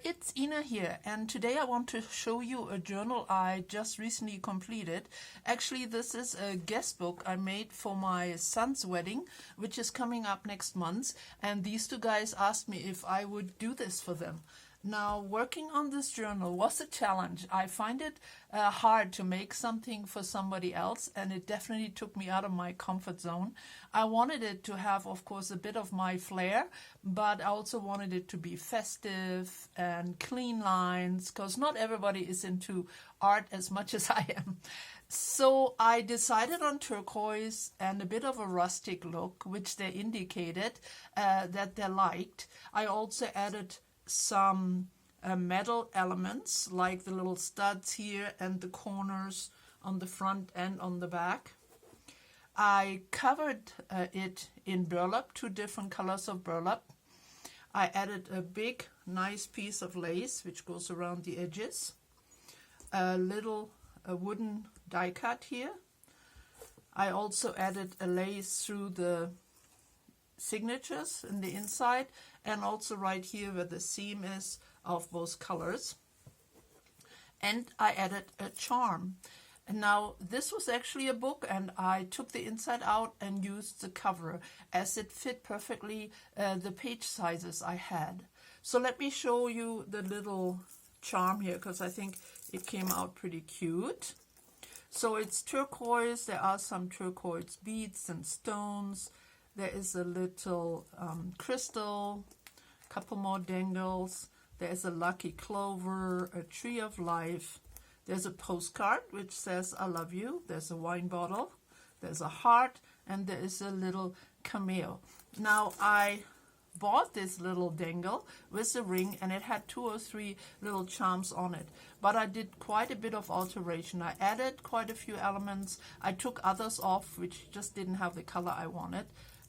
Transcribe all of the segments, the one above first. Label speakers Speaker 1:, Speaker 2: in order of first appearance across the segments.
Speaker 1: It's Ina here, and today I want to show you a journal I just recently completed. Actually, this is a guest book I made for my son's wedding, which is coming up next month, and these two guys asked me if I would do this for them. Now, working on this journal was a challenge. I find it hard to make something for somebody else, and it definitely took me out of my comfort zone. I wanted it to have, of course, a bit of my flair, but I also wanted it to be festive and clean lines, because not everybody is into art as much as I am. So I decided on turquoise and a bit of a rustic look, which they indicated that they liked. I also added some metal elements like the little studs here and the corners on the front and on the back. I covered it in burlap, 2 different colors of burlap. I added a big nice piece of lace which goes around the edges, a little wooden die cut here. I also added a lace through the signatures in the inside, and also right here where the seam is of both colors. And I added a charm. And now this was actually a book, and I took the inside out and used the cover as it fit perfectly the page sizes I had. So let me show you the little charm here, because I think it came out pretty cute. So it's turquoise. There are some turquoise beads and stones. There is a little crystal, a couple more dangles. There's a lucky clover, a tree of life. There's a postcard which says, I love you. There's a wine bottle. There's a heart, and there is a little cameo. Now, I bought this little dangle with a ring, and it had 2 or 3 little charms on it. But I did quite a bit of alteration. I added quite a few elements. I took others off, which just didn't have the color I wanted.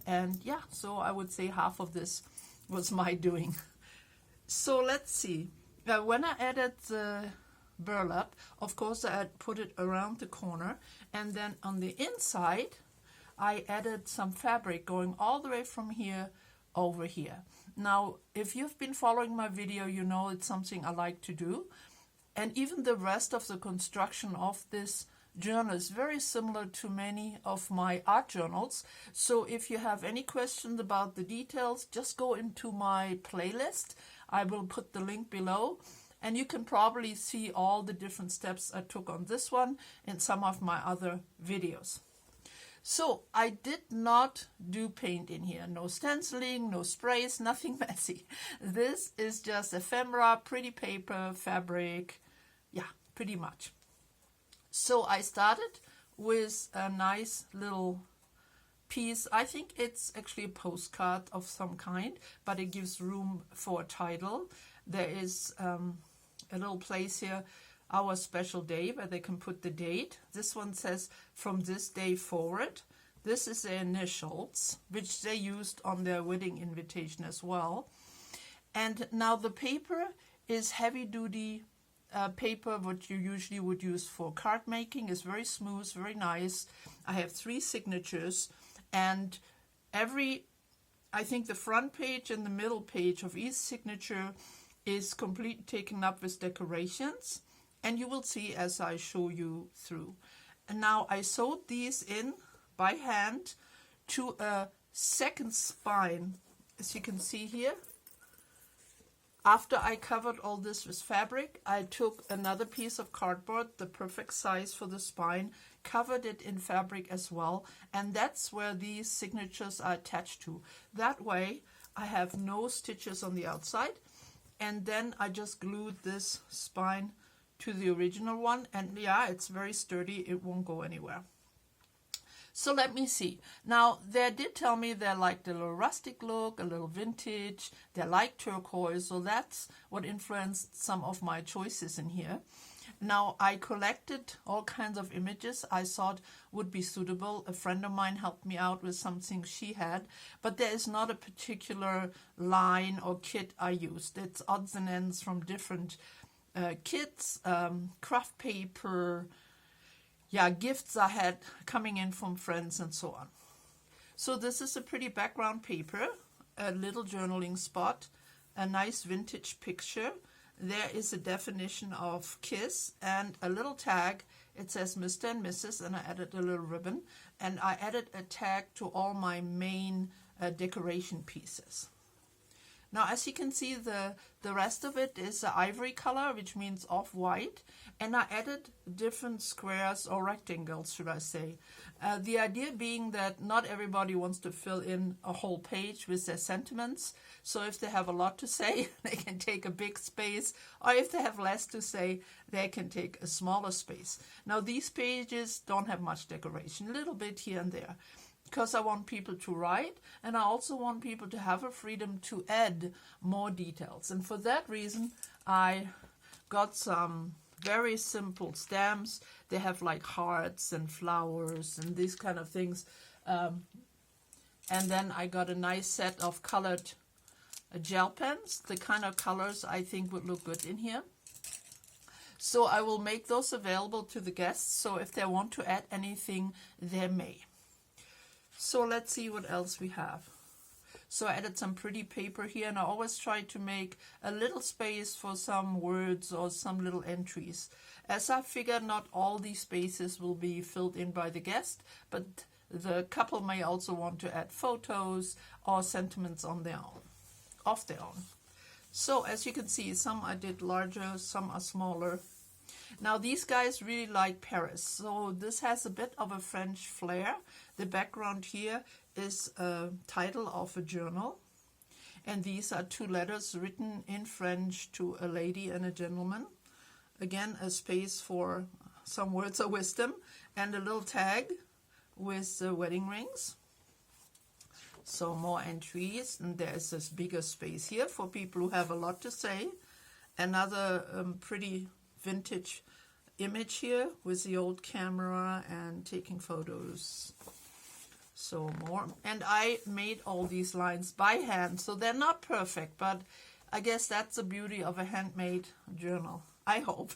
Speaker 1: And yeah, so I would say half of this was my doing. So let's see. When I added the burlap, of course I had put it around the corner, and then on the inside I added some fabric going all the way from here over here. Now, if you've been following my video, you know it's something I like to do. And even the rest of the construction of this journal is very similar to many of my art journals. So if you have any questions about the details, just go into my playlist. I will put the link below, and you can probably see all the different steps I took on this one in some of my other videos. So I did not do paint in here. No stenciling, no sprays, nothing messy. This is just ephemera, pretty paper, fabric, yeah, pretty much. So I started with a nice little piece. I think it's actually a postcard of some kind, but it gives room for a title. There is a little place here, our special day, where they can put the date. This one says from this day forward. This is their initials, which they used on their wedding invitation as well. And now the paper is heavy duty paper, what you usually would use for card making. Is very smooth, very nice. I have 3 signatures, and I think the front page and the middle page of each signature is completely taken up with decorations, and you will see as I show you through. And now I sewed these in by hand to a second spine, as you can see here. After I covered all this with fabric, I took another piece of cardboard, the perfect size for the spine, covered it in fabric as well, and that's where these signatures are attached to. That way I have no stitches on the outside, and then I just glued this spine to the original one, and yeah, it's very sturdy, it won't go anywhere. So let me see. Now, they did tell me they liked a little rustic look, a little vintage. They like turquoise, so that's what influenced some of my choices in here. Now, I collected all kinds of images I thought would be suitable. A friend of mine helped me out with something she had, but there is not a particular line or kit I used. It's odds and ends from different kits, craft paper, yeah, gifts I had coming in from friends and so on. So this is a pretty background paper, a little journaling spot, a nice vintage picture, there is a definition of kiss and a little tag. It says Mr. and Mrs. and I added a little ribbon, and I added a tag to all my main decoration pieces. Now, as you can see, the rest of it is ivory color, which means off-white, and I added different squares or rectangles, should I say. The idea being that not everybody wants to fill in a whole page with their sentiments, so if they have a lot to say, they can take a big space, or if they have less to say, they can take a smaller space. Now, these pages don't have much decoration, a little bit here and there, because I want people to write, and I also want people to have a freedom to add more details. And for that reason, I got some very simple stamps. They have like hearts and flowers and these kind of things. And then I got a nice set of colored gel pens, the kind of colors I think would look good in here. So I will make those available to the guests, so if they want to add anything, they may. So let's see what else we have. So I added some pretty paper here, and I always try to make a little space for some words or some little entries. As I figured, not all these spaces will be filled in by the guest, but the couple may also want to add photos or sentiments on their own, of their own. So as you can see, some I did larger, some are smaller. Now these guys really like Paris, so this has a bit of a French flair. The background here is a title of a journal, and these are two letters written in French to a lady and a gentleman. Again, a space for some words of wisdom, and a little tag with wedding rings. So more entries, and there's this bigger space here for people who have a lot to say. Another pretty vintage image here with the old camera and taking photos. So more, and I made all these lines by hand, so they're not perfect, but I guess that's the beauty of a handmade journal, I hope.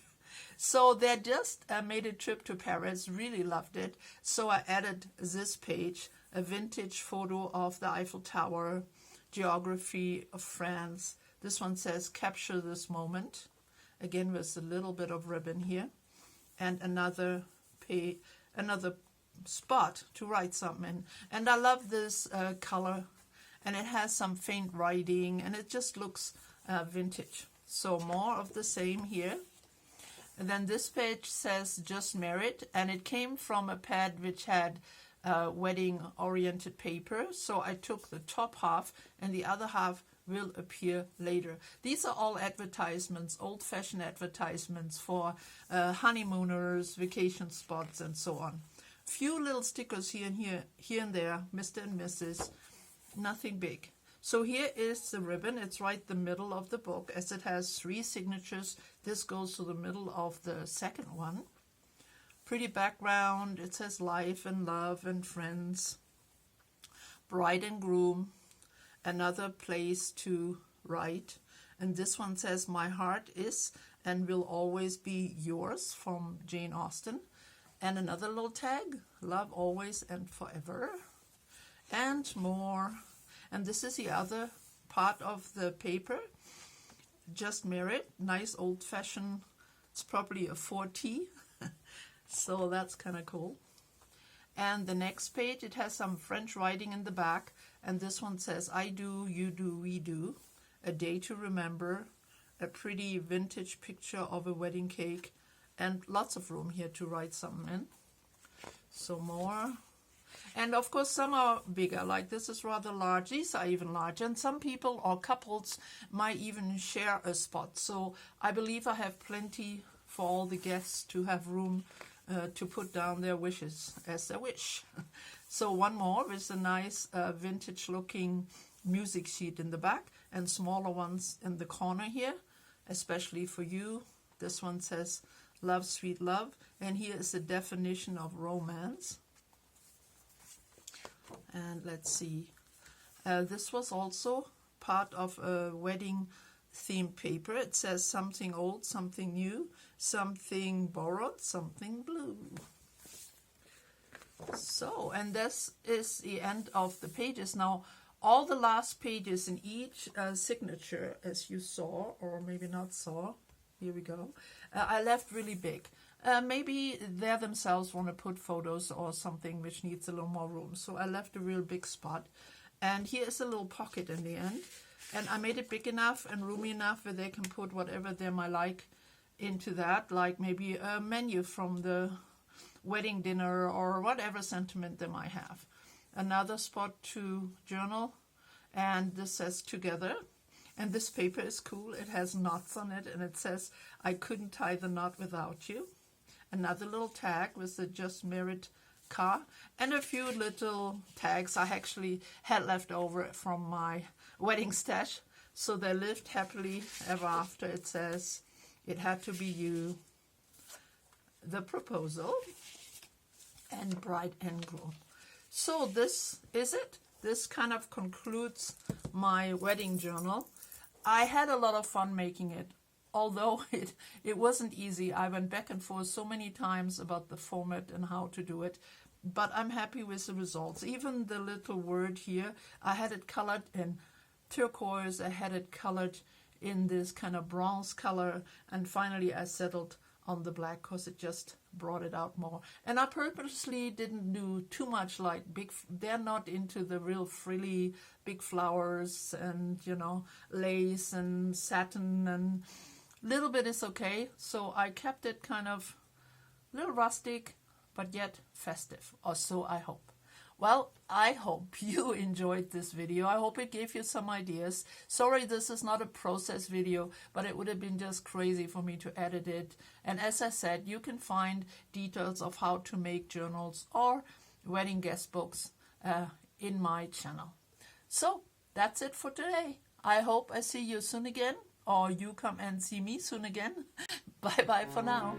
Speaker 1: So they just made a trip to Paris, really loved it, so I added this page, a vintage photo of the Eiffel Tower, geography of France. This one says capture this moment, again with a little bit of ribbon here, and another spot to write something in. And I love this color, and it has some faint writing, and it just looks vintage. So more of the same here. And then this page says just married, and it came from a pad which had wedding oriented paper, so I took the top half, and the other half will appear later. These are all advertisements, old-fashioned advertisements for honeymooners, vacation spots, and so on. Few little stickers here and there, Mr. and Mrs., nothing big. So here is the ribbon. It's right the middle of the book, as it has 3 signatures. This goes to the middle of the second one. Pretty background. It says life and love and friends. Bride and groom. Another place to write. And this one says, my heart is and will always be yours, from Jane Austen. And another little tag, love always and forever. And more. And this is the other part of the paper. Just married, nice old-fashioned, it's probably a 4T. So that's kind of cool. And the next page, it has some French writing in the back. And this one says, I do, you do, we do. A day to remember. A pretty vintage picture of a wedding cake. And lots of room here to write something in. So more. And of course some are bigger, like this is rather large. These are even larger. And some people or couples might even share a spot. So I believe I have plenty for all the guests to have room to put down their wishes as they wish. So one more with a nice vintage looking music sheet in the back, and smaller ones in the corner here, especially for you. This one says love, sweet love, and here is the definition of romance. And let's see, this was also part of a wedding themed paper. It says something old, something new, something borrowed, something blue. So, and this is the end of the pages. Now, All the last pages in each signature, as you saw, or maybe not saw, here we go, I left really big. Maybe they themselves want to put photos or something which needs a little more room. So I left a real big spot. And here is a little pocket in the end. And I made it big enough and roomy enough where they can put whatever they might like into that, like maybe a menu from the wedding dinner or whatever sentiment they might have. Another spot to journal, and this says together. And this paper is cool. It has knots on it, and it says, I couldn't tie the knot without you. Another little tag with the Just Married car, and a few little tags I actually had left over from my wedding stash. So they lived happily ever after. It says, it had to be you, the proposal, and bride and groom. So this is it. This kind of concludes my wedding journal. I had a lot of fun making it, although it wasn't easy. I went back and forth so many times about the format and how to do it, but I'm happy with the results. Even the little word here, I had it colored in turquoise, I had it colored in this kind of bronze color, and finally I settled on the black because it just brought it out more. And I purposely didn't do too much like they're not into the real frilly big flowers and, you know, lace and satin, and little bit is okay. So I kept it kind of a little rustic, but yet festive, or so I hope. Well, I hope you enjoyed this video. I hope it gave you some ideas. Sorry, this is not a process video, but it would have been just crazy for me to edit it. And as I said, you can find details of how to make journals or wedding guest books in my channel. So that's it for today. I hope I see you soon again, or you come and see me soon again. Bye bye for now.